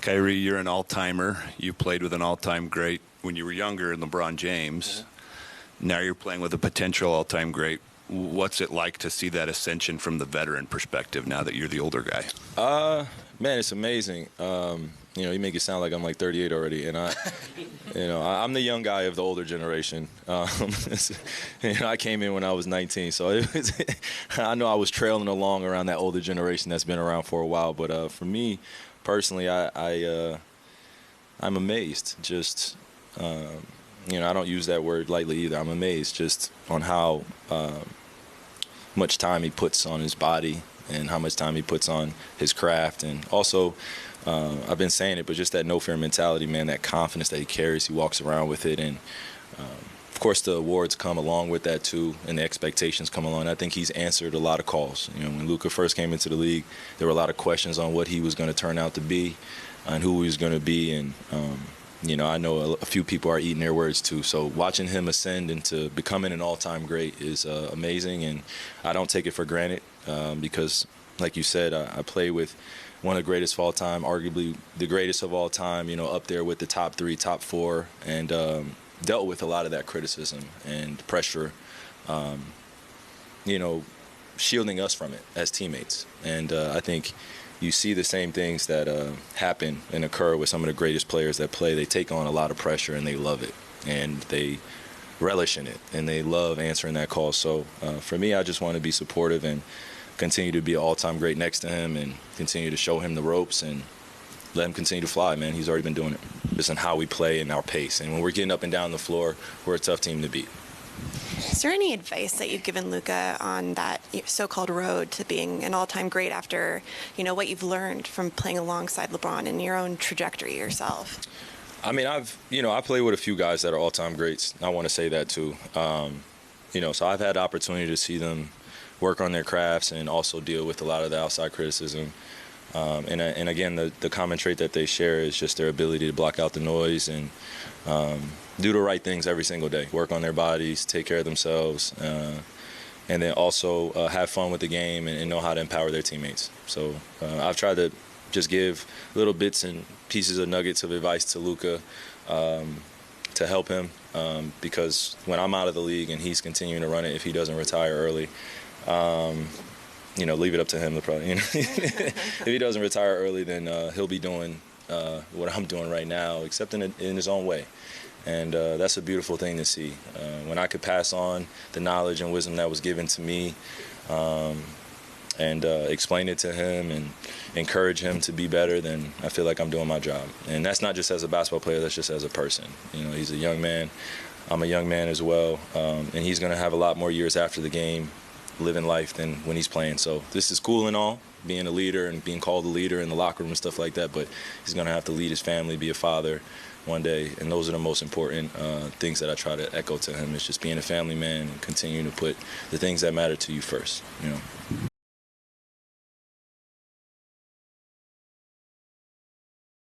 Kyrie, you're an all-timer. You played with an all-time great when you were younger in LeBron James. Now you're playing with a potential all-time great. What's it like to see that ascension from the veteran perspective now that you're the older guy? Man, it's amazing. You make it sound like I'm like 38 already, and I'm the young guy of the older generation. I came in when I was 19, so I know I was trailing along around that older generation that's been around for a while. But for me, personally, I'm amazed. Just I don't use that word lightly either. I'm amazed just on how much time he puts on his body and how much time he puts on his craft. And also, I've been saying it, but just that no-fear mentality, man, that confidence that he carries, he walks around with it. And, of course, the awards come along with that, too, and the expectations come along. I think he's answered a lot of calls. When Luka first came into the league, there were a lot of questions on what he was going to turn out to be and who he was going to be. And, I know a few people are eating their words, too. So watching him ascend into becoming an all-time great is amazing, and I don't take it for granted because, like you said, I play with one of the greatest of all time, arguably the greatest of all time, up there with the top 3, top 4, and dealt with a lot of that criticism and pressure, shielding us from it as teammates. And I think you see the same things that happen and occur with some of the greatest players that play. They take on a lot of pressure and they love it, and they relish in it, and they love answering that call. So for me, I just want to be supportive and continue to be an all-time great next to him and continue to show him the ropes and let him continue to fly, man. He's already been doing it. Just on how we play and our pace. And when we're getting up and down the floor, we're a tough team to beat. Is there any advice that you've given Luka on that so-called road to being an all-time great after, what you've learned from playing alongside LeBron and your own trajectory yourself? I mean, I play with a few guys that are all-time greats. I want to say that too. So I've had the opportunity to see them work on their crafts and also deal with a lot of the outside criticism. And again, the common trait that they share is just their ability to block out the noise and do the right things every single day. Work on their bodies, take care of themselves, and then also have fun with the game and know how to empower their teammates. So I've tried to just give little bits and pieces of nuggets of advice to Luka to help him because when I'm out of the league and he's continuing to run it, if he doesn't retire early, leave it up to him to probably. If he doesn't retire early, then he'll be doing what I'm doing right now, except in his own way. And that's a beautiful thing to see. When I could pass on the knowledge and wisdom that was given to me and explain it to him and encourage him to be better, then I feel like I'm doing my job. And that's not just as a basketball player, that's just as a person. He's a young man. I'm a young man as well. And he's going to have a lot more years after the game living life than when he's playing. So this is cool and all, being a leader and being called a leader in the locker room and stuff like that, but he's going to have to lead his family, be a father one day, and those are the most important things that I try to echo to him. It's just being a family man and continuing to put the things that matter to you first.